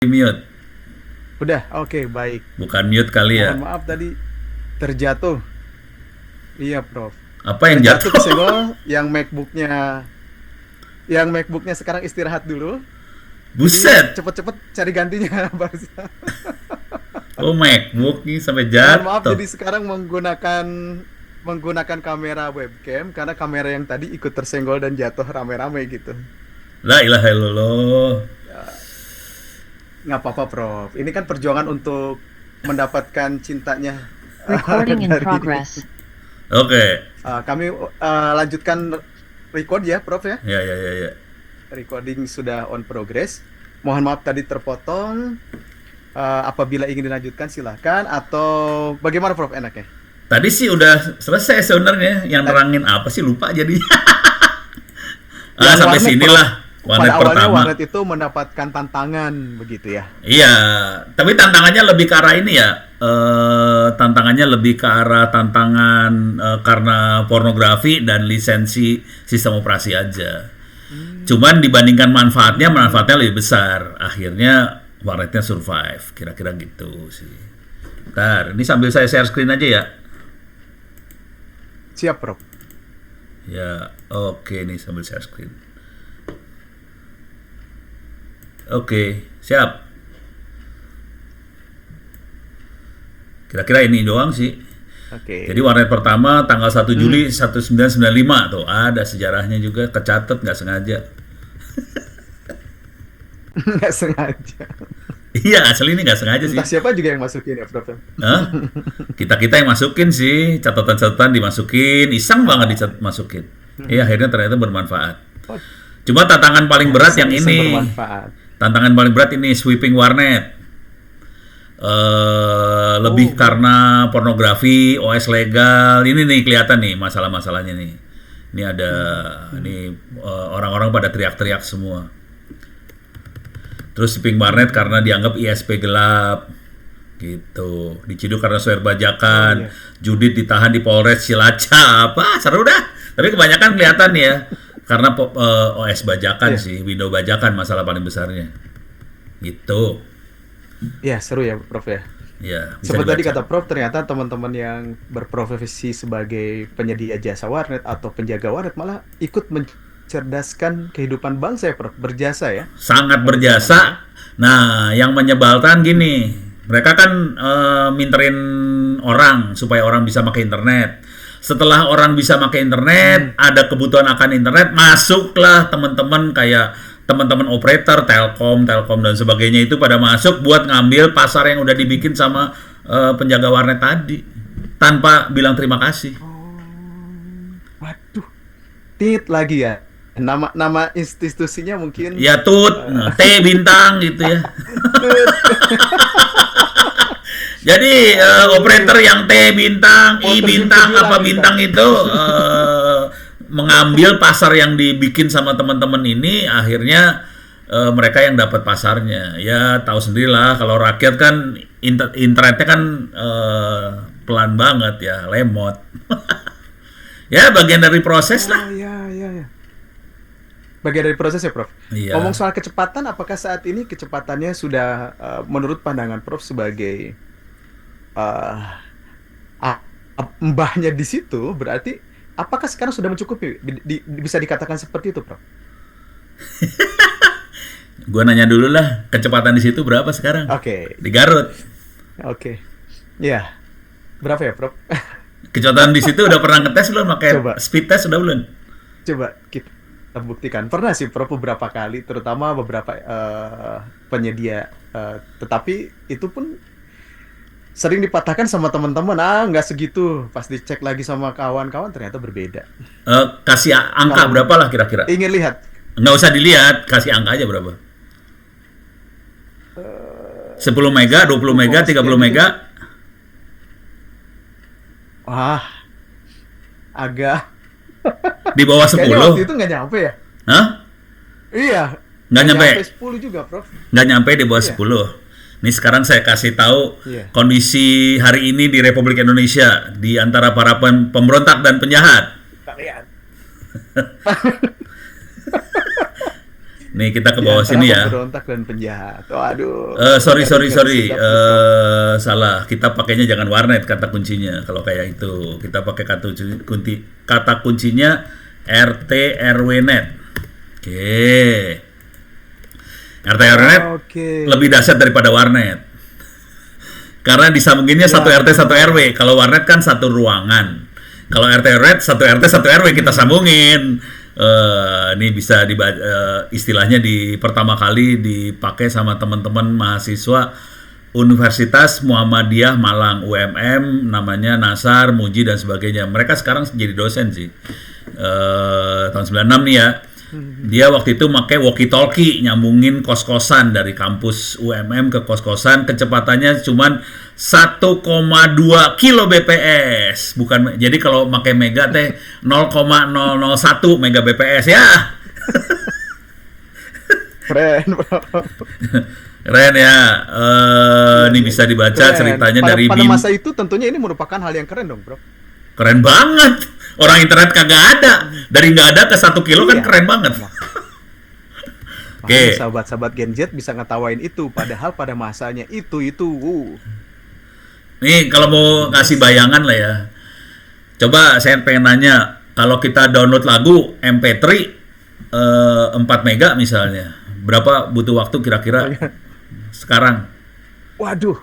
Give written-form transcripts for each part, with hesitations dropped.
mute. Udah, oke, baik. Bukan mute kali Mohon ya. maaf tadi terjatuh. Iya, Prof. Apa yang Terjatuh jatuh? kesenggol yang MacBooknya sekarang istirahat dulu. Jadi Buset. cepet-cepet cari gantinya barusan. Oh, MacBook nih sampai Mohon maaf, jatuh. jadi sekarang menggunakan kamera webcam karena kamera yang tadi ikut tersenggol dan jatuh rame-rame gitu. La ilaha illallah. Ya, nggak apa-apa, Prof. Ini kan perjuangan untuk mendapatkan cintanya Recording in dari progress. Oke. kami lanjutkan record ya, Prof ya. Ya ya ya ya. Recording sudah on progress. Mohon maaf tadi terpotong. Apabila ingin dilanjutkan silahkan atau bagaimana, Prof, enaknya? Tadi sih udah selesai sebenarnya. Yang Tadi nerangin apa sih lupa jadi. yang Sampai warnet, Prof. sinilah warnet Pada awalnya pertama. warnet itu mendapatkan tantangan begitu ya. Iya, tapi tantangannya lebih ke arah ini ya. Tantangannya lebih ke arah tantangan karena pornografi dan lisensi sistem operasi aja. Cuman dibandingkan manfaatnya lebih besar. Akhirnya warnetnya survive, kira-kira gitu sih. Bentar, ini sambil saya share screen aja ya. Siap, Prof. Ya, oke nih sambil share screen. Oke, siap. Kira-kira ini doang sih. Jadi Oke. warnet pertama tanggal 1 Juli Hmm. 1995 tuh ada sejarahnya juga kecatet nggak sengaja. Nggak sengaja. Iya asli ini nggak sengaja sih. Entah siapa juga yang masukin ya, Prof. Hah? Kita yang masukin sih catatan-catatan dimasukin, iseng banget dimasukin. Iya akhirnya ternyata bermanfaat. Oh, Cuma tantangan paling berat yang iseng-iseng ini. bermanfaat. Tantangan paling berat ini sweeping warnet. Lebih Oh, karena pornografi, OS legal. Ini nih kelihatan nih masalah-masalahnya nih. Ini ada ini orang-orang pada teriak-teriak semua. Terus sweeping warnet karena dianggap ISP gelap gitu. Diciduk karena swear oh bajakan. iya. Judit ditahan di Polres Cilacap. Seru dah. Tapi kebanyakan kelihatan nih ya. Karena OS bajakan Iya. sih, Windows bajakan masalah paling besarnya. Gitu. Iya, seru ya, Prof ya. Ya, bisa Seperti tadi dibaca. kata Prof, ternyata teman-teman yang berprofesi sebagai penyedia jasa warnet atau penjaga warnet malah ikut mencerdaskan kehidupan bangsa ya, Prof. Berjasa ya Sangat pada zamannya. berjasa. Nah, yang menyebalkan gini, mereka kan minterin orang supaya orang bisa pakai internet. Setelah orang bisa pakai internet, Hmm. ada kebutuhan akan internet, masuklah teman-teman kayak teman-teman operator, Telkom dan sebagainya itu pada masuk buat ngambil pasar yang udah dibikin sama penjaga warnet tadi tanpa bilang terima kasih. Oh, waduh, tit lagi ya. Nama institusinya mungkin Ya tut, eh, nah, T bintang gitu ya. tut. Jadi operator Oke, yang T bintang, mau I terjun ke bintang, jurang apa nih bintang kak. itu mengambil pasar yang dibikin sama teman-teman ini, akhirnya mereka yang dapat pasarnya. Ya tahu sendirilah kalau rakyat kan internetnya kan pelan banget ya, lemot. Ya bagian dari proses Oh lah. ya ya ya. Bagian dari proses ya, Prof. Ngomong Iya, soal kecepatan, apakah saat ini kecepatannya sudah menurut pandangan Prof sebagai eh, mbahnya di situ, berarti apakah sekarang sudah mencukupi? Bisa dikatakan seperti itu, Prof? gua nanya dulu lah, kecepatan di situ berapa sekarang? Oke, Di Garut. oke. Ya, berapa ya, Prof? Kecepatan di situ udah pernah ngetes belum pakai Coba, speed test udah belum? coba kita buktikan. Pernah sih, Prof, beberapa kali, terutama beberapa penyedia. Tetapi itu pun sering dipatahkan sama teman-teman. Nggak segitu. Pas dicek lagi sama kawan-kawan, ternyata berbeda. Kasih angka Kalau berapa lah kira-kira? ingin lihat, Nggak usah dilihat, kasih angka aja berapa? 10 mega, 20 satu mega, koma 30 sekian gitu. mega, Wah, agak. di bawah Kayaknya 10? waktu itu nggak nyampe ya? Hah? Iya, Nggak nggak nyampe? nyampe 10 juga, Prof. Nggak nyampe di bawah Iya, 10. Nih sekarang saya kasih tahu iya. kondisi hari ini di Republik Indonesia di antara para pemberontak dan penjahat. Tak lihat. Nih kita ke Di bawah antara sini ya. pemberontak dan penjahat. Waduh. Sorry. Garis-garis sedap nih, Prof. Salah. Kita pakainya jangan warnet kata kuncinya. Kalau kayak itu, kita pakai kata kuncinya RT RW net. Oke. RT RW net Oke. lebih dahsyat daripada warnet. Karena disambunginnya satu Ya. RT satu RW. Kalau warnet kan satu ruangan. Kalau RT RW satu RT satu RW kita sambungin. Ini bisa istilahnya di pertama kali dipakai sama teman-teman mahasiswa Universitas Muhammadiyah Malang UMM, namanya Nasar, Muji dan sebagainya. Mereka sekarang jadi dosen sih. Tahun 96 nih ya. Dia waktu itu pakai walkie-talkie nyambungin kos-kosan dari kampus UMM ke kos-kosan, kecepatannya cuman 1,2 kbps. Bukan, jadi kalau pakai mega teh 0,001 megabps ya. Keren, Bro. Keren ya. Ini bisa dibaca Keren. ceritanya pada, dari pada BIM. masa itu tentunya ini merupakan hal yang keren dong, Bro. Keren banget. Orang internet kagak ada. Dari nggak ada ke 1 kilo kan Iya. keren banget. Oke. Makanya sahabat-sahabat Genjet bisa ngetawain itu, padahal pada masanya itu. Nih kalau mau ngasih bayangan lah ya. Coba saya pengen nanya, kalau kita download lagu MP3 4 mega misalnya, berapa butuh waktu kira-kira sekarang? Waduh.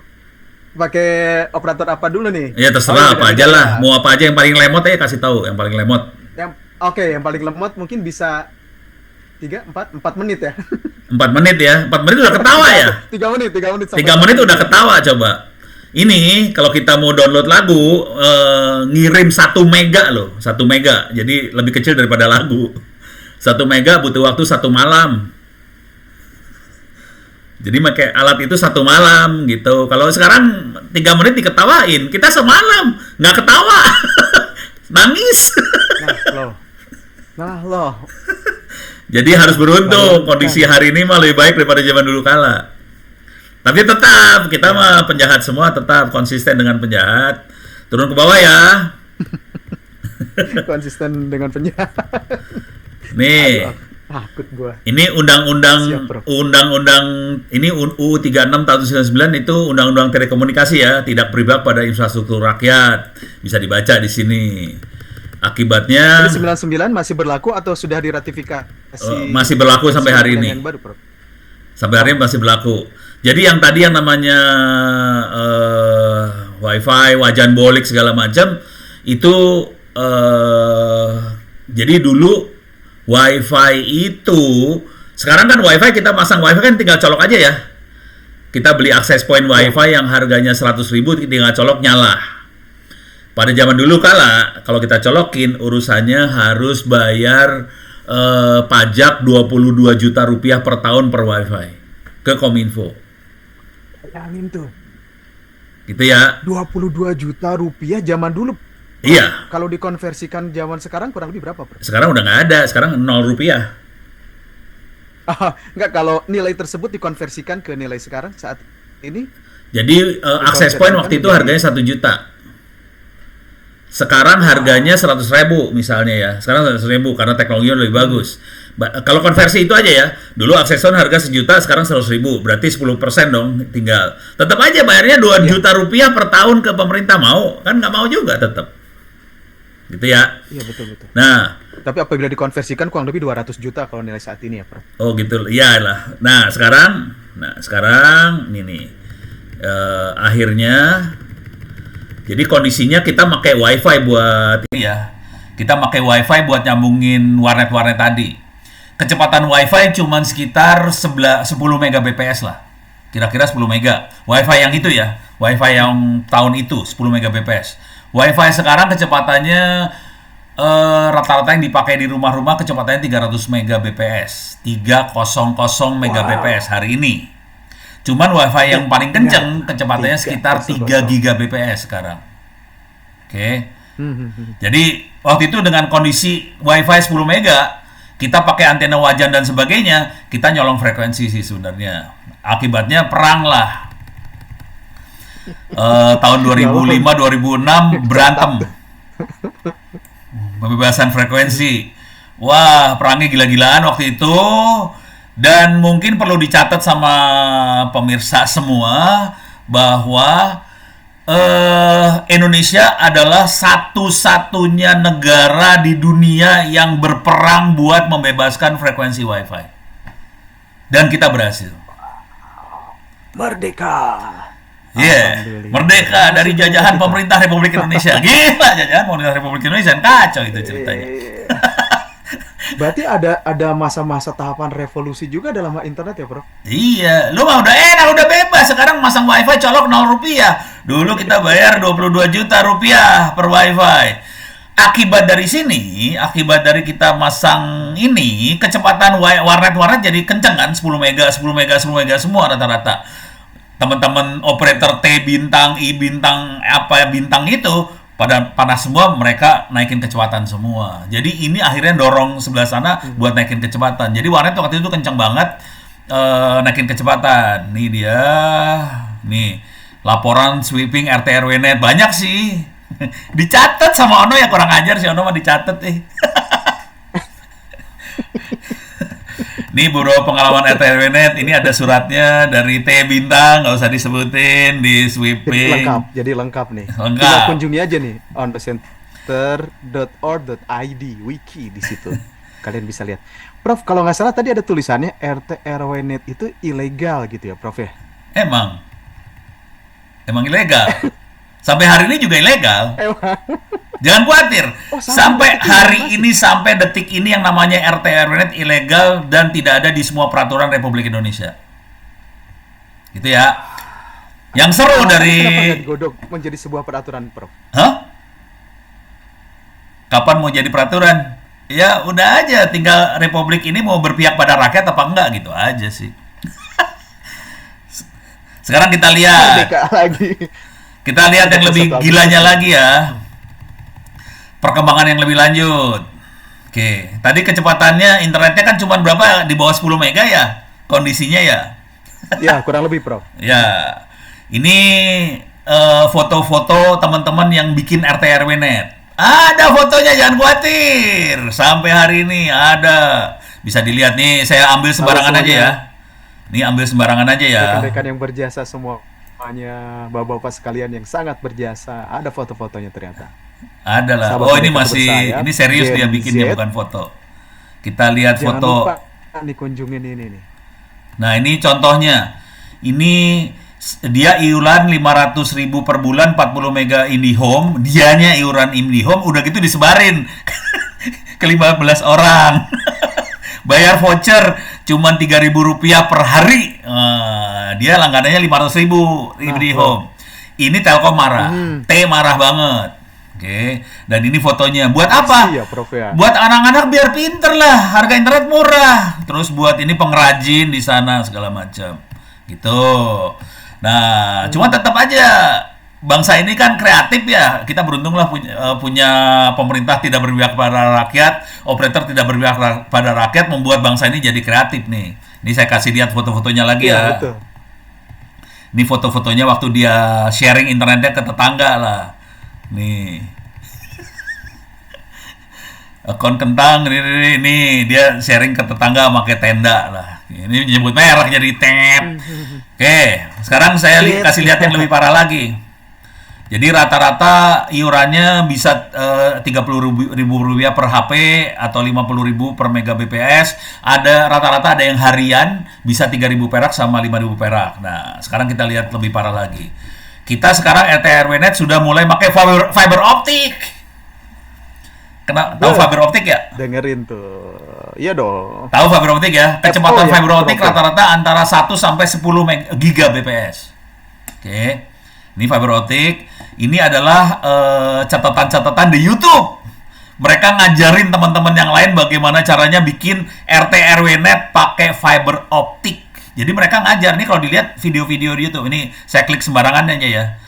Pakai operator apa dulu nih? Ya terserah apa aja beda-beda lah. ya. Mau apa aja yang paling lemot ya kasih tahu, yang paling lemot. Yang paling lemot mungkin bisa 4 menit ya. 4 menit ya. 4 menit udah ketawa ya. 3 menit. 3 menit udah ketawa coba. Ini kalau kita mau download lagu ngirim 1 mega loh, 1 mega. Jadi lebih kecil daripada lagu. 1 mega butuh waktu 1 malam. Jadi pakai alat itu 1 malam gitu. Kalau sekarang 3 menit diketawain, kita semalam nggak ketawa, nangis. Nah loh. Jadi harus beruntung. Kondisi hari ini mah lebih baik daripada zaman dulu kala. Tapi tetap kita mah penjahat semua, tetap konsisten dengan penjahat. Turun ke bawah ya. Konsisten dengan penjahat. Nih. Aduh, takut gua. Ini Siap, Bro. undang-undang ini UU 36 tahun 99 itu undang-undang telekomunikasi ya, tidak berpihak pada infrastruktur rakyat. Bisa dibaca di sini. Akibatnya Jadi 99 masih berlaku atau sudah diratifikasi? masih berlaku sampai hari ini. Yang baru, Bro. Sampai hari ini masih berlaku. Jadi yang tadi yang namanya WiFi, wajan bolik segala macam itu jadi dulu WiFi itu, sekarang kan WiFi kita pasang WiFi kan tinggal colok aja ya. Kita beli access point WiFi yang harganya 100.000 tinggal colok nyala. Pada zaman dulu kala kalau kita colokin urusannya harus bayar pajak 22 juta rupiah per tahun per WiFi ke Kominfo. Bayangin tuh. Gitu ya. 22 juta rupiah zaman dulu. Iya. Kalau dikonversikan zaman sekarang kurang lebih berapa, Bro? Sekarang udah nggak ada, sekarang 0 rupiah. Enggak, kalau nilai tersebut dikonversikan ke nilai sekarang saat ini. Jadi access point waktu itu harganya 1 juta. Sekarang harganya 100.000 misalnya ya. Sekarang 100.000 karena teknologinya lebih bagus. Kalau konversi itu aja ya. Dulu access point harga 1 juta, sekarang 100.000. Berarti 10% dong tinggal. Tetap aja bayarnya 2 juta rupiah per tahun ke pemerintah, mau? Kan nggak mau juga tetap. Gitu ya. Iya, betul. Nah, Tapi apabila dikonversikan kurang lebih 200 juta kalau nilai saat ini ya, Prof. oh gitu. Iya lah. Nah, sekarang ini nih. Akhirnya jadi kondisinya kita pakai WiFi buat ini ya. Kita pakai WiFi buat nyambungin warnet-warnet tadi. Kecepatan WiFi cuma sekitar 10 Mbps lah. Kira-kira 10 mega. WiFi yang itu ya. WiFi yang tahun itu 10 Mbps. WiFi sekarang kecepatannya rata-rata yang dipakai di rumah-rumah kecepatannya 300 Mbps. 300 Mbps hari ini. Cuman WiFi yang paling kenceng kecepatannya sekitar 3 Gbps sekarang. Oke. Jadi waktu itu dengan kondisi WiFi 10 mega, kita pakai antena wajan dan sebagainya, kita nyolong frekuensi sih sebenarnya. Akibatnya perang lah. Tahun 2005-2006 berantem. Pembebasan frekuensi. Wah, perangnya gila-gilaan waktu itu. Dan mungkin perlu dicatat sama pemirsa semua bahwa Indonesia adalah satu-satunya negara di dunia yang berperang buat membebaskan frekuensi Wi-Fi. Dan kita berhasil. Merdeka. Iya, merdeka dari jajahan pemerintah Republik Indonesia. Gila, jajahan pemerintah Republik Indonesia, kacau itu ceritanya. Berarti ada masa-masa tahapan revolusi juga dalam internet ya, Prof? Iya, lu mah udah enak, udah bebas. Sekarang masang wifi colok 0 rupiah. Dulu kita bayar 22 juta rupiah per wifi. Akibat dari kita masang ini, kecepatan warnet jadi kenceng kan, 10 mega semua rata-rata. Teman-teman operator T bintang, I bintang, apa bintang itu pada panas semua, mereka naikin kecepatan semua. Jadi ini akhirnya dorong sebelah sana buat naikin kecepatan. Jadi warnet waktu itu kenceng banget naikin kecepatan. Nih dia, nih laporan sweeping RT RW net banyak sih. Dicatat sama Ono ya, kurang ajar sih Ono mah dicatat Nih beberapa pengalaman RT RW net, ini ada suratnya dari T bintang, nggak usah disebutin, di sweeping. Jadi lengkap nih. Lengkap. Kita kunjungi aja nih onthecenter.org.id wiki di situ. Kalian bisa lihat. Prof, kalau nggak salah tadi ada tulisannya RT RW net itu ilegal gitu ya, Prof ya? Emang ilegal. Sampai hari ini juga ilegal. Jangan khawatir. Sampai hari ini, sampai detik ini yang namanya RT RW net ilegal dan tidak ada di semua peraturan Republik Indonesia. Gitu ya. Yang seru dari... Kenapa nggak digodok menjadi sebuah peraturan, Prof? Hah? Kapan mau jadi peraturan? Ya udah aja, tinggal Republik ini mau berpihak pada rakyat apa enggak gitu aja sih. Sekarang kita lihat. Kita lihat yang lebih gilanya lagi ya. Perkembangan yang lebih lanjut. Oke, tadi kecepatannya internetnya kan cuma berapa? Di bawah 10 mega ya kondisinya ya? Ya, kurang lebih, Prof. Ya, ini foto-foto teman-teman yang bikin RT RW net. Ada fotonya, jangan khawatir. Sampai hari ini ada. Bisa dilihat nih, saya ambil sembarangan aja ya. Ini ambil sembarangan aja ya. Rekan-rekan yang berjasa semuanya, bapak-bapak sekalian yang sangat berjasa, ada foto-fotonya ternyata. Ada lah. Sahabat Oh ini mereka masih, bersayap, ini serius dia Gen bikinnya Z. bukan foto. Kita lihat Jangan foto. lupa dikunjungin ini nih. Nah ini contohnya. Ini dia iuran 500.000 per bulan 40 mega IndiHome. Dianya iuran IndiHome udah gitu disebarin ke 15 orang. Bayar voucher cuman 3.000 rupiah per hari. Dia langganannya 500.000 IndiHome. Ini Telkom marah. T marah banget. Oke, dan ini fotonya. Buat apa? Iya, Prof ya. Buat anak-anak biar pinter lah, harga internet murah. Terus buat ini pengrajin di sana segala macam. Gitu. Nah, cuma tetap aja bangsa ini kan kreatif ya. Kita beruntung lah punya pemerintah tidak berpihak pada rakyat, operator tidak berpihak pada rakyat, membuat bangsa ini jadi kreatif nih. Ini saya kasih lihat foto-fotonya lagi ya. Betul. Ini foto-fotonya waktu dia sharing internetnya ke tetangga lah. Nih. Akun kentang ini dia sharing ke tetangga pakai tenda lah. Ini nyebut merek jadi tet. Oke, sekarang saya kasih lihat yang lebih parah lagi. Jadi rata-rata iurannya bisa 30.000 rupiah per HP atau 50.000 per Mbps. Ada rata-rata ada yang harian bisa 3.000 perak sama 5.000 perak. Nah, sekarang kita lihat lebih parah lagi. Kita sekarang RT RW net sudah mulai pakai fiber optik. Tahu fiber optik ya? Dengerin tuh. Iya dong. Tahu fiber optik ya? Kecepatan ya, fiber optik rata-rata antara 1 sampai 10 Gbps. Oke. Ini fiber optik. Ini adalah catatan-catatan di YouTube. Mereka ngajarin teman-teman yang lain bagaimana caranya bikin RT RW net pakai fiber optik. Jadi mereka ngajar nih, kalau dilihat video-video di YouTube. Ini saya klik sembarangan aja ya.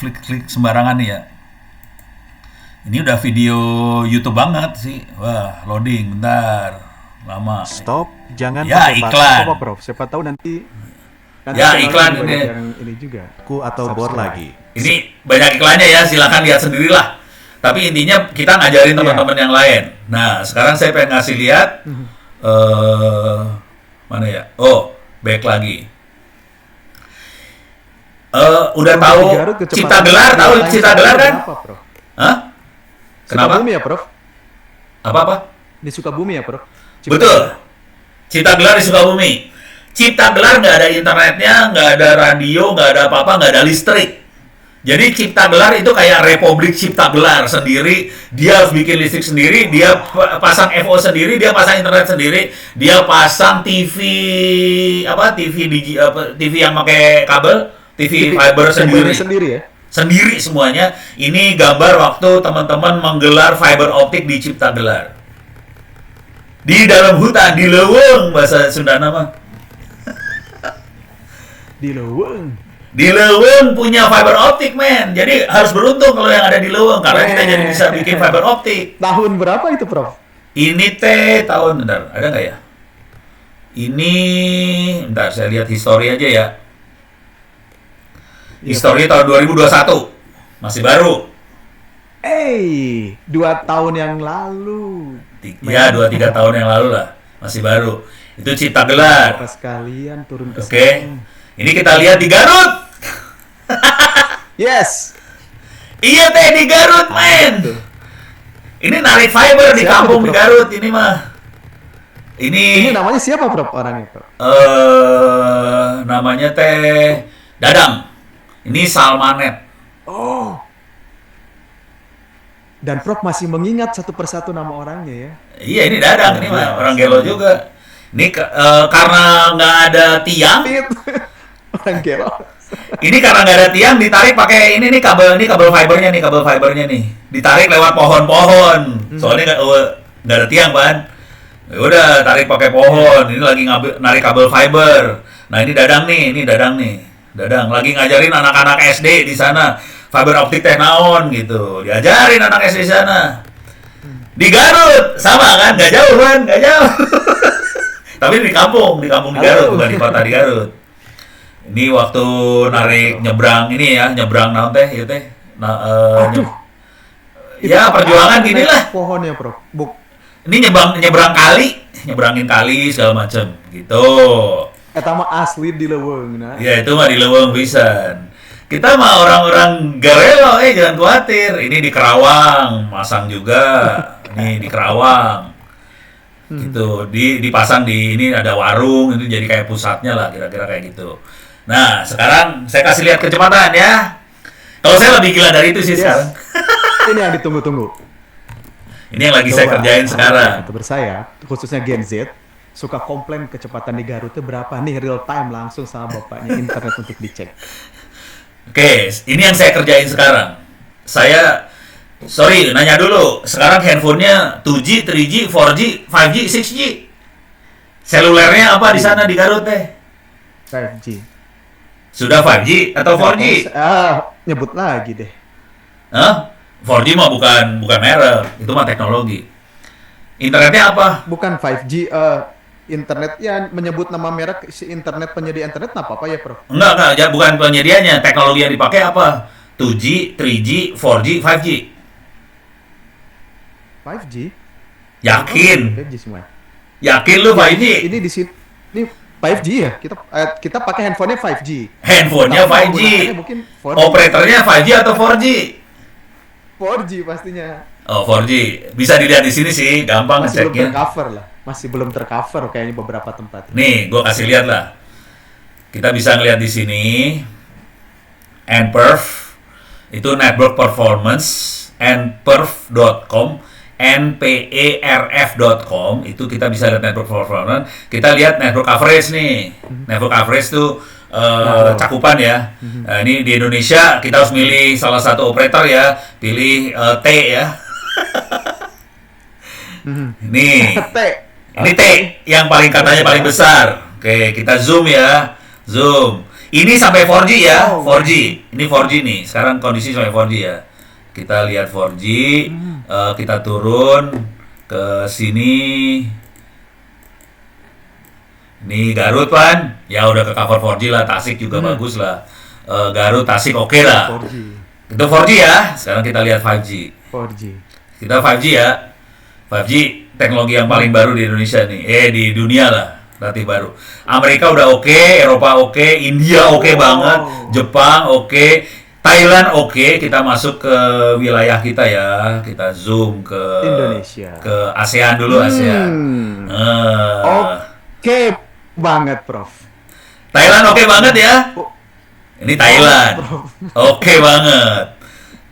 Klik sembarangan nih ya. Ini udah video YouTube banget sih. Wah, loading bentar. Lama. Stop, jangan ya, pakai iklan. apa, Prof. Siapa tahu nanti ya, iklan ini. Yang ini juga. Atau bor lagi. Ini banyak iklannya ya, silakan lihat sendirilah. Tapi intinya kita ngajarin teman-teman yang lain. Nah, sekarang saya pengen ngasih lihat Mana ya? Oh, back lagi. Udah Untuk tahu di Garut kecepatan Cipta Gelar, tahu real time Cipta Gelar kan? berapa, Prof? Hah? Kenapa? Sukabumi ya, Prof? Apa-apa? Di Sukabumi ya, Prof? Cipta Betul. Gelar. Cipta Gelar di Sukabumi. Cipta Gelar nggak ada internetnya, nggak ada radio, nggak ada apa-apa, nggak ada listrik. Jadi Cipta Gelar itu kayak Republik Cipta Gelar sendiri. Dia harus bikin listrik sendiri, dia pasang FO sendiri, dia pasang internet sendiri, dia pasang TV TV yang pakai kabel, TV fiber sendiri. Sendiri ya? Sendiri semuanya. Ini gambar waktu teman-teman menggelar fiber optik di Cipta Gelar. Di dalam hutan, di leuweung bahasa Sunda nama. Di Leuweung. Di Leuweung punya fiber optik, men. Jadi harus beruntung kalau yang ada di Leuweung karena kita jadi bisa bikin fiber optik. Tahun berapa itu, Prof? Ini teh tahun, bentar, ada nggak ya? Ini, bentar, saya lihat histori aja ya. Histori tahun 2021, masih baru. 2 tahun yang lalu. Ya, 2-3 tahun yang lalu lah, masih baru. Itu Cipta Gelar. Pas kalian turun ke Oke, sana. ini kita lihat di Garut. Yes. Iya teh di Garut, men. Ini narik fiber di Siapa kampung tuh, di Prof? Garut ini mah. Ini namanya siapa, Prof, orangnya, Prof? Namanya teh Dadang. Ini Salmanet. Oh. Dan Prof masih mengingat satu persatu nama orangnya ya. Iya, ini Dadang ini mah orang Gelo juga. Ini karena nggak ada tiang. Tit. Orang gelo. Ini karena nggak ada tiang, ditarik pakai ini kabel fibernya nih, ditarik lewat pohon-pohon. Soalnya nggak ada tiang, Pan. Ya udah tarik pakai pohon. Ini lagi narik kabel fiber. Nah ini Dadang nih, Dadang lagi ngajarin anak-anak SD di sana fiber optik teh naon gitu. Diajarin anak SD di sana. Di Garut sama kan, nggak jauh kan, nggak jauh. Tapi di kampung di Garut, bukan di kota di Garut. Ini waktu nyebrang naon teh, ya teh. Ya perjuangan gini lah. Pohonnya, Prof. Ini nyebrangin kali segala macam gitu. Eta mah asli di Leuweung, nah. Ya itu mah di Leuweung pisan. Kita mah orang-orang Garelo, jangan khawatir. Ini di Kerawang, masang juga. Ini di Kerawang. Gitu, dipasang di ini ada warung, itu jadi kayak pusatnya lah, kira-kira kayak gitu. Nah, sekarang saya kasih lihat kecepatan ya. Kalau saya lebih gila dari itu sih sekarang. Ini yang ditunggu-tunggu. Ini yang lagi saya kerjain sekarang. Youtuber saya, khususnya Gen Z, suka komplain kecepatan di Garut itu berapa nih real time langsung sama bapaknya internet untuk dicek. Oke, ini yang saya kerjain sekarang. Sorry, nanya dulu. Sekarang handphonenya 2G, 3G, 4G, 5G, 6G. Selulernya apa di sana di Garut teh? 5G. Sudah 5G atau 4G? Nyebut lagi deh. Hah? 4G mah bukan merek, itu mah teknologi. Internetnya apa? Bukan 5G, internet ya menyebut nama merek si internet penyedia internet apa ya, Prof? Enggak, bukan penyedianya. Teknologi yang dipakai apa? 2G, 3G, 4G, 5G. 5G? Yakin? 5G semua. Yakin lu 5G? Ini di sini, ini 5G ya. Kita pakai handphonenya 5G. Handphonenya 5G. Mungkin 4G. Operatornya 5G atau 4G? 4G pastinya. Oh, 4G. Bisa dilihat di sini sih, gampang Masih belum ngeceknya. tercover lah. Masih belum tercover kayaknya beberapa tempat. Nih, gua kasih lihat lah. Kita bisa ngeliat di sini. nperf itu network performance, nperf.com, nperf.com itu kita bisa lihat network performance. Kita lihat network coverage nih. Network coverage tuh cakupan ya. Nah, ini di Indonesia kita harus milih salah satu operator ya. Pilih T ya. Nih. Ini T yang katanya paling besar. Oke, kita zoom ya. Zoom. Ini sampai 4G ya, 4G. Ini 4G nih. Sekarang kondisi sampai 4G ya. Kita lihat 4G. Kita turun ke sini. Ini Garut, Pan. Ya udah ke cover 4G lah. Tasik juga bagus lah. Garut, Tasik oke lah. 4G. Itu 4G ya. Sekarang kita lihat 5G. 4G. Kita 5G ya. 5G teknologi yang paling baru di Indonesia nih. Di dunia lah. Relatif baru. Amerika udah oke, Eropa oke, India oke banget, Jepang oke, Thailand oke. Kita masuk ke wilayah kita ya. Kita zoom ke Indonesia. ke ASEAN dulu, ASEAN. Oke banget, Prof. Thailand oke banget ya. Oh, Ini Thailand. Oke banget.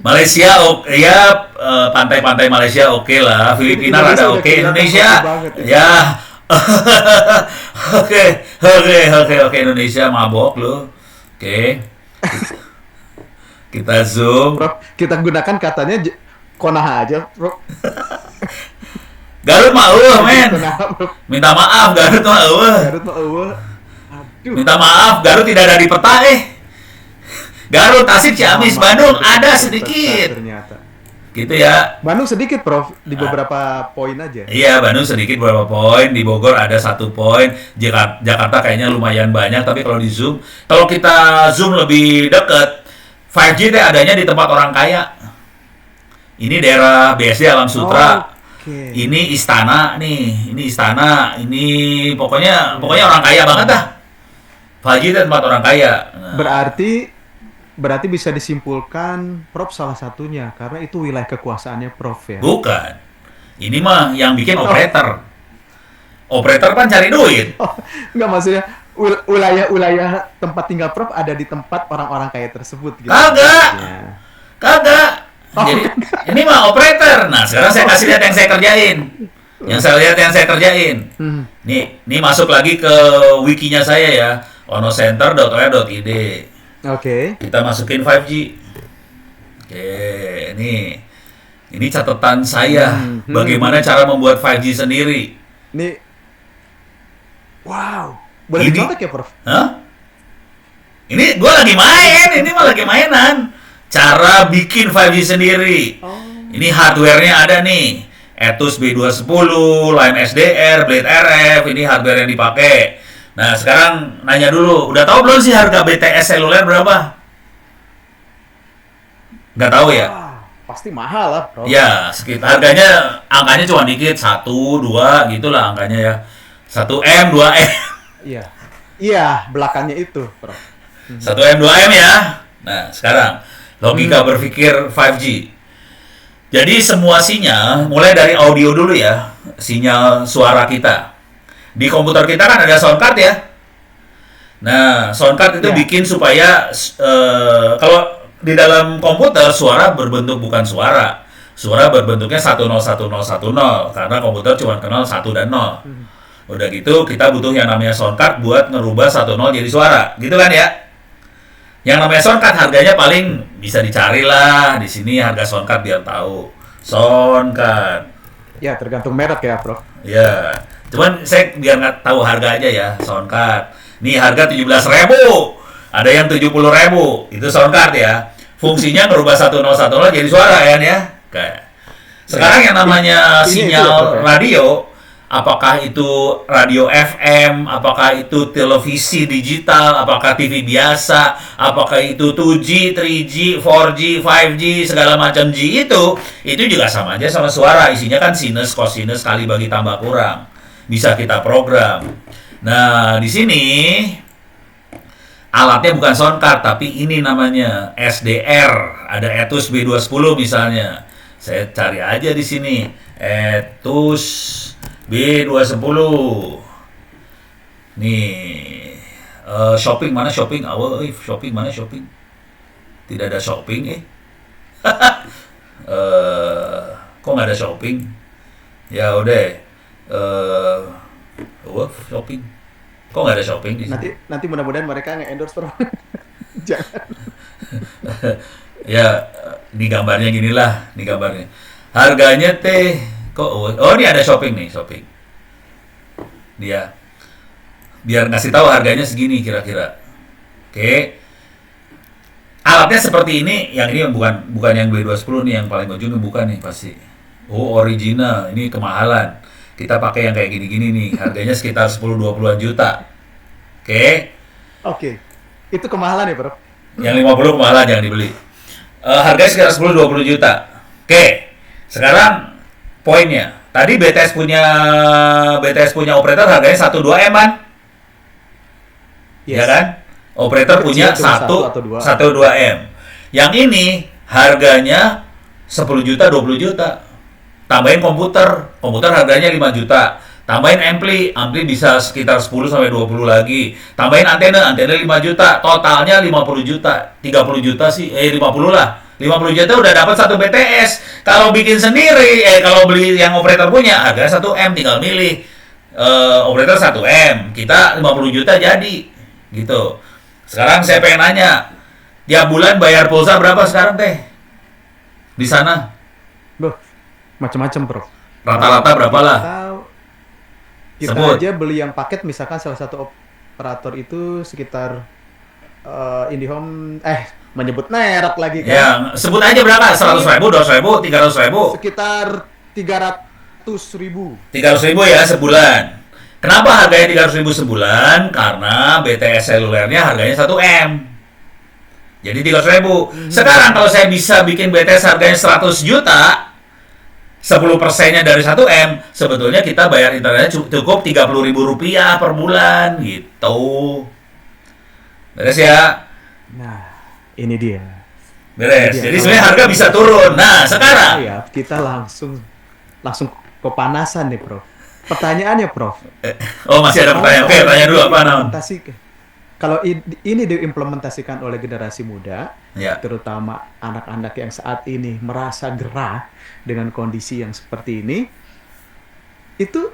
Malaysia oke ya, pantai-pantai Malaysia oke lah. Filipina Indonesia rada udah oke. kelihatan Indonesia bagus banget ya. Oke Indonesia mabok lu. Oke. Kita zoom. Prof, kita gunakan katanya Konaha aja, Prof. Garut mah men. Konaha, Prof. Minta maaf Garut mah Garut mah Aduh. Minta maaf Garut tidak ada di peta Garut, Tasik, Ciamis, Bandung ada sedikit. Ternyata. Gitu ya. Bandung sedikit, Prof, di beberapa poin aja. Iya, Bandung sedikit beberapa poin, di Bogor ada 1 poin, Jakarta kayaknya lumayan banyak, tapi kalau di zoom, kalau kita zoom lebih dekat, 5G teh adanya di tempat orang kaya. Ini daerah BSD Alam Sutra. Oke. Ini istana nih, ini pokoknya orang kaya banget dah. 5G teh tempat orang kaya. Nah, Berarti bisa disimpulkan Prof salah satunya karena itu wilayah kekuasaannya Prof ya. bukan. Ini mah yang bikin operator. Operator kan cari duit. Oh, enggak maksudnya wilayah tempat tinggal Prof ada di tempat orang-orang kaya tersebut gitu. Kagak. maksudnya. Kagak. Oh, Jadi ini mah operator. Nah, sekarang saya kasih lihat yang saya kerjain. Yang saya lihat yang saya kerjain. Nih masuk lagi ke wikinya saya ya. onocenter.or.id. Oke. Kita masukin 5G. Oke, ini catatan saya. Bagaimana cara membuat 5G sendiri. Ini wow. Boleh Ini- dicontek ya, Prof? Hah? Ini gua lagi main, ini mah lagi mainan. Cara bikin 5G sendiri. Ini hardware-nya ada nih. Atus B210, Line SDR, Blade RF, ini hardware yang dipakai. Nah, sekarang nanya dulu, udah tahu belum sih harga BTS seluler berapa? Nggak tahu ya? Wah, pasti mahal lah, Prof. Ya, sekitar angkanya cuma dikit, 1, 2 gitulah angkanya ya. 1M, 2M. Iya. Iya, belakangnya itu, Prof. 1M, 2M ya. Nah, sekarang logika berpikir 5G. Jadi semua sinyal, mulai dari audio dulu ya, sinyal suara kita. Di komputer kita kan ada sound card ya. Nah, sound card itu Ya. bikin supaya kalau di dalam komputer suara berbentuk bukan suara. Suara berbentuknya 1011010 karena komputer cuma kenal 1 dan 0. Udah gitu kita butuh yang namanya sound card buat ngerubah 10 jadi suara. Gitu kan ya? Yang namanya sound card harganya paling bisa dicari lah di sini harga sound card biar tahu. Sound card. Ya, tergantung merek ya, Prof. Ya, cuman saya biar nggak tahu harga aja ya sound card. Nih harga 17.000, ada yang 70.000, itu sound card ya. Fungsinya ngerubah 1010 jadi suara ya. Kayak. Sekarang yang namanya Ini itu ya, sinyal Prof, ya? radio, apakah itu radio FM, apakah itu televisi digital, apakah TV biasa, apakah itu 2G, 3G, 4G, 5G, segala macam G itu juga sama aja sama suara. Isinya kan sinus, cosinus, kali bagi tambah kurang. Bisa kita program. Nah, di sini alatnya bukan sound card, tapi ini namanya SDR. Ada Atus B210 misalnya. Saya cari aja di sini. Atus B210. Nih. Shopping mana shopping? Shopping mana shopping? Tidak ada shopping kok nggak ada shopping? Ya udah. Shopping. Kok nggak ada shopping di sini? Nanti mudah-mudahan mereka nge-endorse, Prof. Jangan. Ya, di gambarnya ginilah, di gambarnya. Harganya teh kok ini ada shopping nih, shopping. Dia biar ngasih tahu harganya segini kira-kira. Oke. Alatnya seperti ini, yang ini bukan yang B210 nih yang paling ujung bukan nih pasti. Oh, original, ini kemahalan. Kita pakai yang kayak gini-gini nih, harganya sekitar 10-20-an juta. Oke. Oke. Itu kemahalan ya, Prof? Yang 50 kemahalan jangan dibeli. Harganya sekitar 10-20 juta. Oke. Sekarang poinnya. Tadi BTS punya operator harganya 1-2 M kan? Ya Yes. kan? Operator Kecil punya cuma 1 atau 2. 1-2 M. Yang ini harganya 10 juta, 20 juta. Tambahin komputer harganya 5 juta. Tambahin ampli bisa sekitar 10 sampai 20 lagi. Tambahin antena 5 juta. Totalnya 50 juta. 30 juta sih, 50 lah. 50 juta udah dapat satu BTS. Kalau bikin sendiri, kalau beli yang operator punya, harga 1 M, tinggal milih operator 1 M. Kita 50 juta jadi. Gitu. Sekarang saya pengen nanya, tiap bulan bayar pulsa berapa sekarang teh? Di sana? Loh, macam-macam, Bro. Rata-rata berapa lah? Kita Sebut. aja beli yang paket, misalkan salah satu operator itu sekitar IndiHome, menyebut merek lagi kan? Ya, sebut aja berapa? 100.000, 200.000, 300.000? Sekitar 300.000. 300.000 ya sebulan. Kenapa harganya 300.000 sebulan? Karena BTS selulernya harganya 1 M. Jadi 300.000. Sekarang kalau saya bisa bikin BTS harganya 100 juta, 10%-nya dari 1 M, sebetulnya kita bayar internetnya cukup 30.000 rupiah per bulan gitu. Beres ya? Nah, ini dia. Beres. Iya, Jadi kalau sebenarnya harga bisa turun. Nah, sekarang ya kita langsung kepanasan nih, Prof. Pertanyaannya, Prof. masih ada pertanyaan. Oke, tanya dulu apa Naon? Kalau ini diimplementasikan oleh generasi muda, Ya. terutama anak-anak yang saat ini merasa gerah dengan kondisi yang seperti ini, itu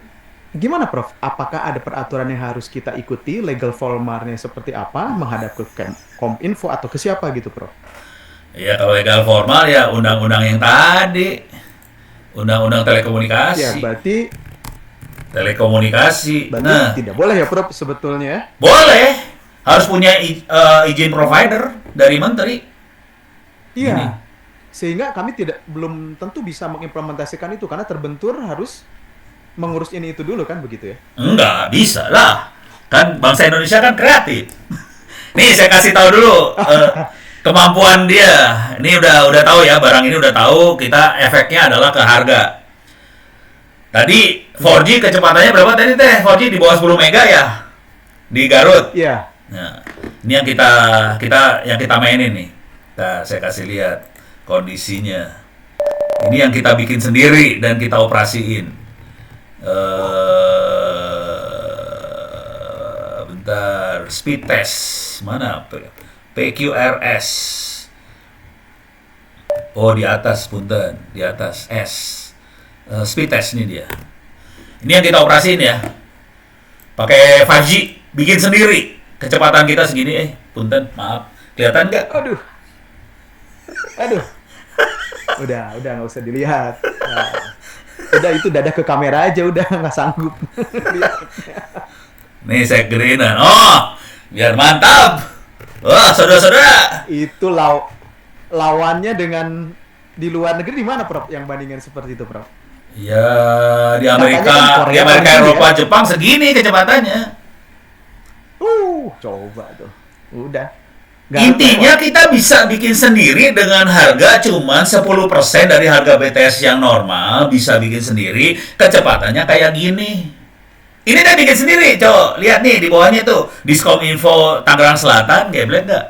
gimana, Prof? Apakah ada peraturan yang harus kita ikuti, legal formarnya seperti apa, menghadap ke Kominfo atau ke siapa gitu, Prof? Ya, kalau legal formal ya undang-undang yang tadi. Undang-undang Ya, telekomunikasi. berarti Telekomunikasi. Nah, tidak boleh ya, Prof, sebetulnya ya? boleh. Harus punya izin provider dari menteri. Iya. Ini. Sehingga kami belum tentu bisa mengimplementasikan itu karena terbentur harus mengurus ini itu dulu kan, begitu ya? Enggak bisa lah. Kan bangsa Indonesia kan kreatif. Nih saya kasih tahu dulu kemampuan dia. Ini udah tahu ya, barang ini udah tahu. Kita efeknya adalah ke harga. Tadi 4G kecepatannya berapa tadi teh? 4G di bawah 10 mega ya di Garut. Iya. Nah, ini yang kita mainin nih. Nah, saya kasih lihat kondisinya. Ini yang kita bikin sendiri dan kita operasiin. Bentar, speed test mana? PQRS. Oh, di atas, punten, di atas S. Speed test ini dia. Ini yang kita operasiin ya. Pakai 5G, bikin sendiri. Kecepatan kita segini, punten, maaf. Kelihatan nggak? Aduh. Udah nggak usah dilihat. Nah, udah itu dadah ke kamera aja, udah nggak sanggup. Nih saya gedein. Oh, biar mantap. Wah, saudara-saudara. Itu lawannya dengan di luar negeri di mana, Prof? Yang bandingan seperti itu, Prof? Ya, di Katanya kan Amerika, Korea di Amerika, paling Eropa, tinggi ya? Jepang segini kecepatannya. Coba tuh. Udah. Intinya kita bisa bikin sendiri dengan harga cuma 10% dari harga BTS yang normal, bisa bikin sendiri, kecepatannya kayak gini. Ini udah bikin sendiri, cowok. Lihat nih di bawahnya tuh, Diskominfo Tangerang Selatan, geblek nggak?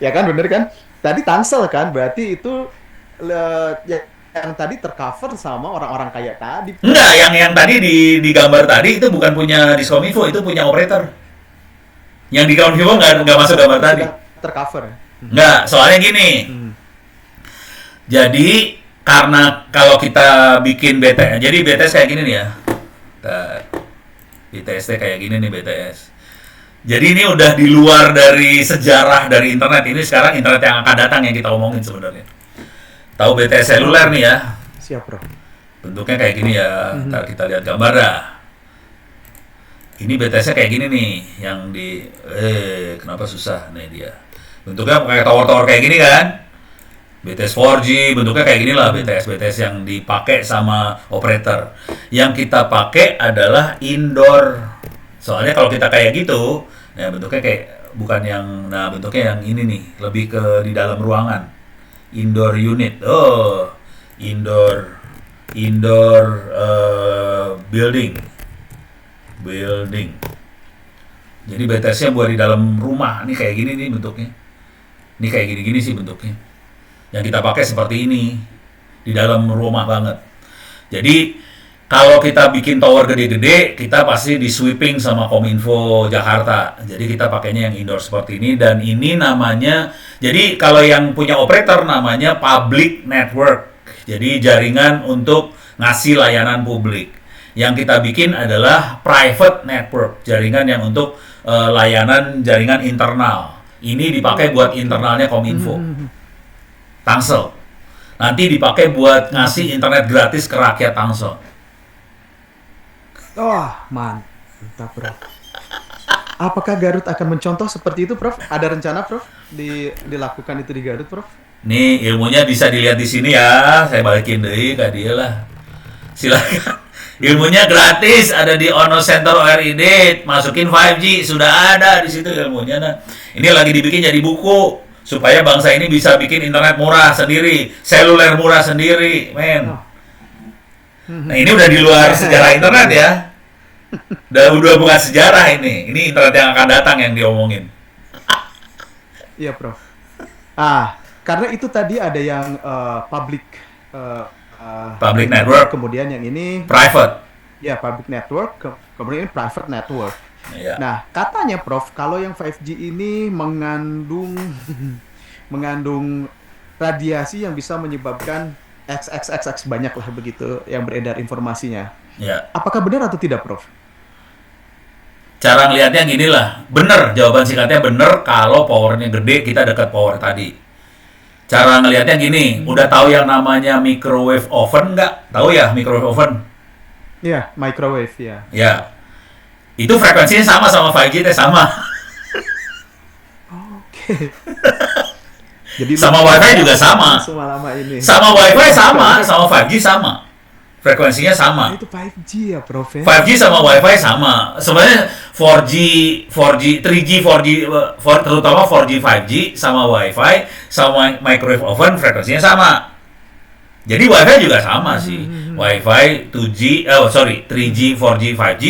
Ya kan, bener kan? Tadi Tangsel kan, berarti itu yang tadi tercover sama orang-orang kaya tadi. Enggak, yang tadi di gambar tadi itu bukan punya Diskominfo, itu punya operator. Yang di Kominfo nggak masuk gambar tadi. Tercover. Nggak, soalnya gini. Jadi karena kalau kita bikin BTS, jadi BTS kayak gini nih ya. BTS kayak gini nih BTS. Jadi ini udah di luar dari sejarah dari internet. Ini sekarang internet yang akan datang yang kita omongin sebenarnya. Tahu BTS seluler nih ya? Siap, Bro. Bentuknya kayak gini ya. Ntar kita lihat gambar dah. Ini BTS-nya kayak gini nih, yang di kenapa susah nih dia. Bentuknya kayak tower-tower kayak gini kan? BTS 4G, bentuknya kayak gini lah BTS yang dipakai sama operator. Yang kita pakai adalah indoor. Soalnya kalau kita kayak gitu, ya bentuknya kayak bentuknya yang ini nih, lebih ke di dalam ruangan. Indoor unit. Oh, indoor indoor building. Jadi BTS-nya buat di dalam rumah. Ini kayak gini nih bentuknya. Ini kayak gini-gini sih bentuknya. Yang kita pakai seperti ini di dalam rumah banget. Jadi kalau kita bikin tower gede-gede, kita pasti di sweeping sama Kominfo Jakarta. Jadi kita pakainya yang indoor seperti ini, dan ini namanya, jadi kalau yang punya operator namanya public network. Jadi jaringan untuk ngasih layanan publik. Yang kita bikin adalah private network, jaringan yang untuk layanan jaringan internal. Ini dipakai buat internalnya Kominfo, Tangsel. Nanti dipakai buat ngasih internet gratis ke rakyat Tangsel. Wah, mantap, Prof. Apakah Garut akan mencontoh seperti itu, Prof? Ada rencana, Prof, dilakukan itu di Garut, Prof? Nih ilmunya bisa dilihat di sini ya. Saya balikin deh ke dia lah. Silakan. Ilmunya gratis, ada di Ono Center ORID. Masukin 5G, sudah ada di situ ilmunya. Nah, ini lagi dibikin jadi buku supaya bangsa ini bisa bikin internet murah sendiri, seluler murah sendiri, men. Nah, ini udah di luar sejarah internet ya. Udah bukan sejarah ini. Ini internet yang akan datang yang diomongin. Iya, Prof. Karena itu tadi ada yang public network, kemudian yang ini private. Ya, public network, kemudian ini private network. Ya. Nah, katanya, Prof, kalau yang 5G ini mengandung radiasi yang bisa menyebabkan XXXX banyak lah begitu yang beredar informasinya. Ya. Apakah benar atau tidak, Prof? Cara ngelihatnya gini lah, bener, jawaban singkatnya bener kalau powernya gede, kita dekat power tadi. Cara ngelihatnya gini, udah tahu yang namanya microwave oven nggak? Tahu ya microwave oven? Iya, microwave ya. Ya, itu frekuensinya sama 5G teh sama. Oke. Jadi sama WiFi juga sama. Lama ini. Sama WiFi sama 5G sama. Frekuensinya sama. Itu 5G ya, Prof. 5G sama WiFi sama. Sebenarnya 4G, 3G, 4G, terutama 4G, 5G sama WiFi sama microwave oven frekuensinya sama. Jadi WiFi juga sama sih. WiFi 3G, 4G, 5G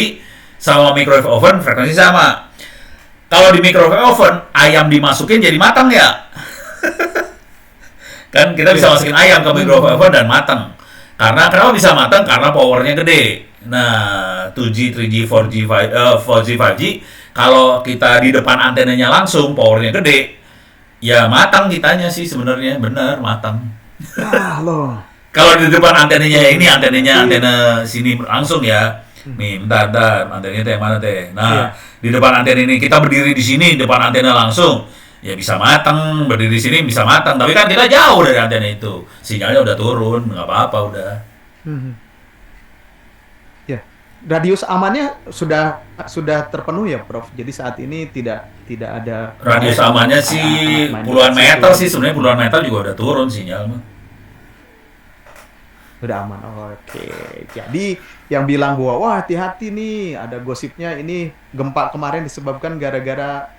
sama microwave oven frekuensi sama. Kalau di microwave oven ayam dimasukin jadi matang ya. Kan kita bisa masukin ayam ke microwave oven dan matang. Karena kenapa bisa matang? Karena powernya gede. Nah, 2G, 3G, 4G, 5G, kalau kita di depan antenanya langsung, powernya gede, ya matang kitanya sih sebenarnya, bener matang. Loh. Kalau di depan antenanya ini, antena sini langsung ya. Nih, bentar, antenanya teh mana teh? Nah, di depan antena ini kita berdiri di sini, depan antena langsung. Ya bisa matang, berdiri di sini bisa matang, tapi kan kita jauh dari antena itu, sinyalnya udah turun, nggak apa-apa udah. Ya, radius amannya sudah terpenuhi ya, Prof. Jadi saat ini tidak ada radius amannya sih puluhan meter sih, sebenarnya puluhan meter juga udah turun sinyal mah. Udah aman. Oke. Jadi yang bilang bahwa wah hati-hati nih ada gosipnya ini gempa kemarin disebabkan gara-gara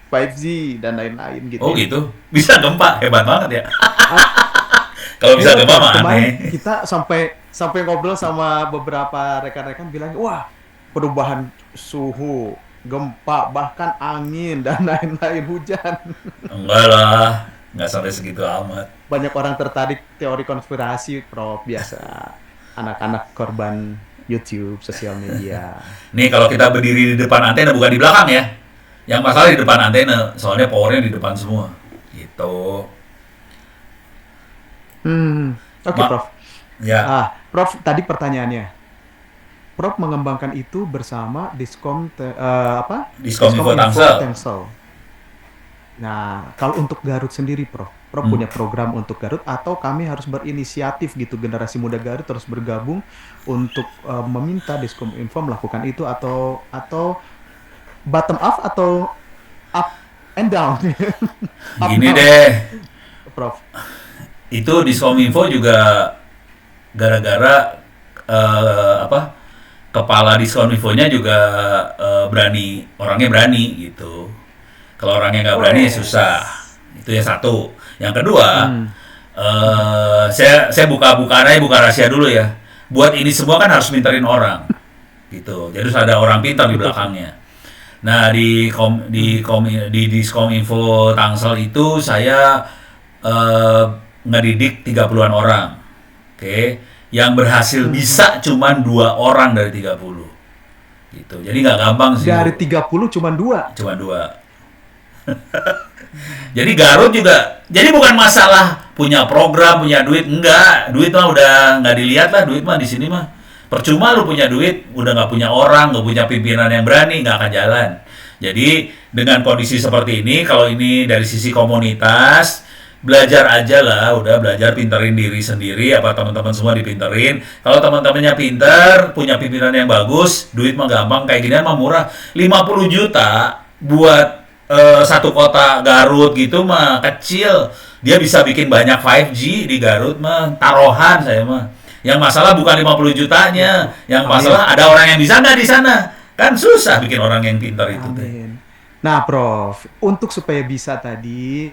5G dan lain-lain gitu. Oh gitu. Bisa gempa, hebat banget ya. Kalau bisa gempa mah aneh. Kita sampai ngobrol sama beberapa rekan-rekan bilang, wah perubahan suhu, gempa, bahkan angin dan lain-lain, hujan. Enggak lah. Nggak sampai segitu amat. Banyak orang tertarik teori konspirasi, Prof. Biasa anak-anak korban YouTube, sosial media. Nih kalau kita berdiri di depan antena, bukan di belakang ya. Yang masalah di depan antena, soalnya powernya di depan semua. Gitu. Oke, Prof. Ya. Prof, tadi pertanyaannya. Prof mengembangkan itu bersama Diskom Info Tangsel. Nah, kalau untuk Garut sendiri, Prof punya program untuk Garut atau kami harus berinisiatif gitu, generasi muda Garut terus bergabung untuk meminta Diskom Info melakukan itu atau bottom up atau up and down? Gini deh, Prof. Itu Diskom Info juga gara-gara kepala Diskom Infonya juga orangnya berani gitu. Kalau orangnya nggak berani ya susah. Itu ya satu. Yang kedua, Saya buka rahasia dulu ya. Buat ini semua kan harus minterin orang, gitu. Jadi harus ada orang pintar di Betul. belakangnya. Nah, di Diskominfo Tangsel itu saya eh, ngedidik 30-an orang. Oke. Yang berhasil Mhm. bisa cuman 2 orang dari 30. Gitu. Jadi nggak gampang sih, Dari 30 cuma dua. cuma dua. Jadi Garut juga, jadi bukan masalah punya program, punya duit, enggak. Duit mah udah nggak dilihat lah, duit mah di sini mah. Percuma lu punya duit, udah nggak punya orang, nggak punya pimpinan yang berani, nggak akan jalan. Jadi dengan kondisi seperti ini, kalau ini dari sisi komunitas, belajar aja lah, udah belajar pinterin diri sendiri, apa teman-teman semua dipinterin. Kalau teman-temannya pinter, punya pimpinan yang bagus, duit mah gampang, kayak ginian mah murah. 50 juta buat satu kota Garut gitu mah kecil. Dia bisa bikin banyak 5G di Garut mah, taruhan saya mah. Yang masalah bukan 50 jutanya, yang Amin. masalah ada orang yang bisa nggak di sana. Kan susah bikin orang yang pintar itu teh. Amin. Nah, Prof, untuk supaya bisa tadi,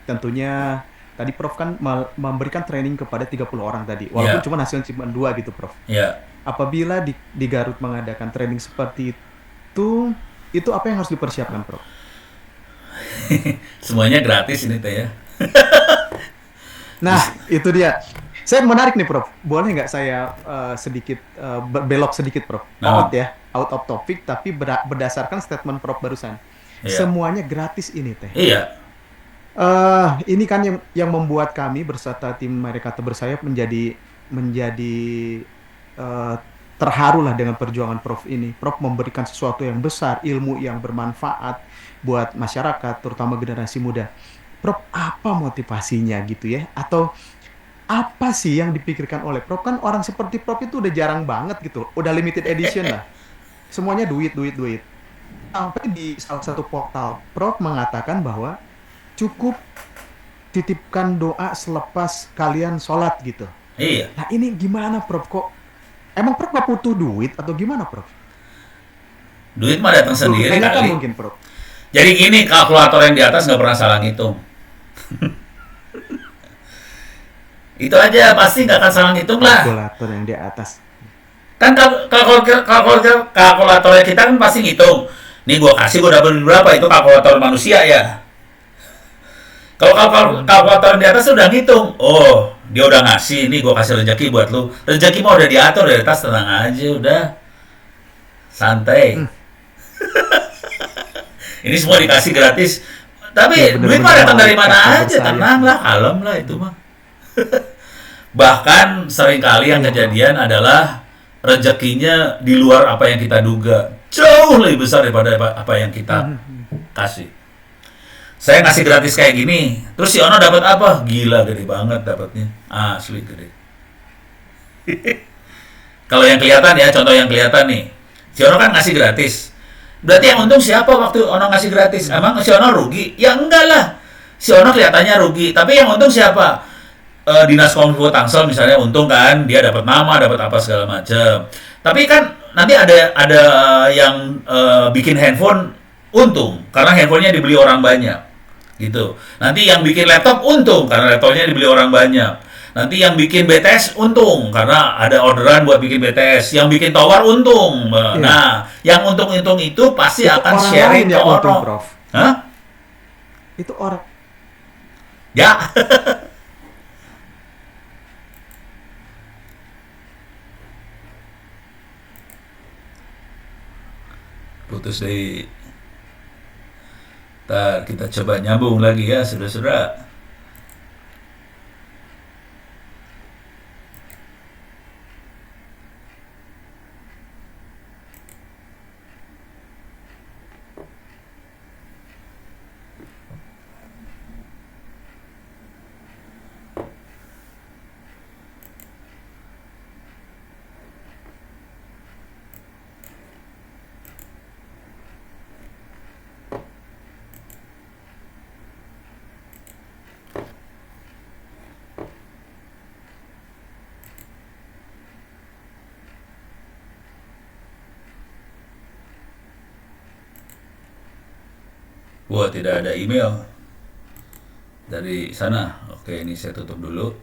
tentunya tadi Prof kan memberikan training kepada 30 orang tadi, walaupun Ya, cuma hasilnya cuma dua gitu, Prof. ya. Apabila di Garut mengadakan training seperti itu apa yang harus dipersiapkan, Prof? Semuanya gratis ini teh ya. Nah, itu dia. Saya menarik nih, Prof. Boleh nggak saya sedikit belok sedikit, Prof? Out Nah, ya, out of topic, tapi berdasarkan statement Prof barusan. iya. Semuanya gratis ini teh. Iya. Ini kan yang membuat kami berserta tim Mari Kata Bersayap menjadi eh, terharu lah dengan perjuangan Prof ini. Prof memberikan sesuatu yang besar, ilmu yang bermanfaat buat masyarakat, terutama generasi muda. Prof, apa motivasinya gitu ya? Atau apa sih yang dipikirkan oleh Prof? Kan orang seperti Prof itu udah jarang banget gitu, udah limited edition lah. Semuanya duit, duit, duit. Sampai di salah satu portal, Prof mengatakan bahwa cukup titipkan doa selepas kalian sholat gitu. Iya. Nah ini gimana Prof? Kok emang Prof nggak butuh duit atau gimana Prof? Duit mah datang Perlu sendiri ditanyakan kali. mungkin Prof. Jadi gini, kalkulator yang di atas nggak pernah salah ngitung. Itu aja, pasti nggak akan salah ngitung lah. Kalkulator yang di atas. Kan kalkulatornya kita kan pasti ngitung. Nih gua kasih gua dapat berapa, itu kalkulator manusia ya. Kalau kalkulator di atas udah ngitung, oh dia udah ngasih, nih gua kasih rezeki buat lu. Rezeki mah udah diatur dari atas, tenang aja, udah santai. Hmm, Ini semua dikasih gratis. ya Tapi duit benar-benar mah datang dari Mari Kata mana aja, Bersayap tenang nih. lah, kalem lah itu mah. Bahkan seringkali yang Iya Prof. kejadian adalah rezekinya di luar apa yang kita duga. Jauh lebih besar daripada apa yang kita Hmm, hmm, hmm. kasih. Saya ngasih gratis kayak gini, terus si Ono dapat apa? Gila, gede banget dapatnya. Asli gede. Kalau yang kelihatan ya, contoh yang kelihatan nih. Si Ono kan ngasih gratis. Berarti yang untung siapa waktu Ono ngasih gratis? Hmm. Emang si Ono rugi? Ya enggak lah. Si Ono kelihatannya rugi, tapi yang untung siapa? Dinas Kominfo Tangsel misalnya untung kan, dia dapat nama, dapat apa segala macam. Tapi kan nanti ada yang bikin handphone untung karena handphonenya dibeli orang banyak, gitu. Nanti yang bikin laptop untung karena laptopnya dibeli orang banyak. Nanti yang bikin BTS untung karena ada orderan buat bikin BTS. Yang bikin tower untung. Iya. Nah, yang untung-untung itu pasti Itu akan orang lain sharing ke yang untung orang. Prof. Hah? Itu orang. Ya, putus dari. Ntar kita coba nyambung lagi ya, saudara-saudara. Wah, tidak ada email dari sana. Oke, ini saya tutup dulu.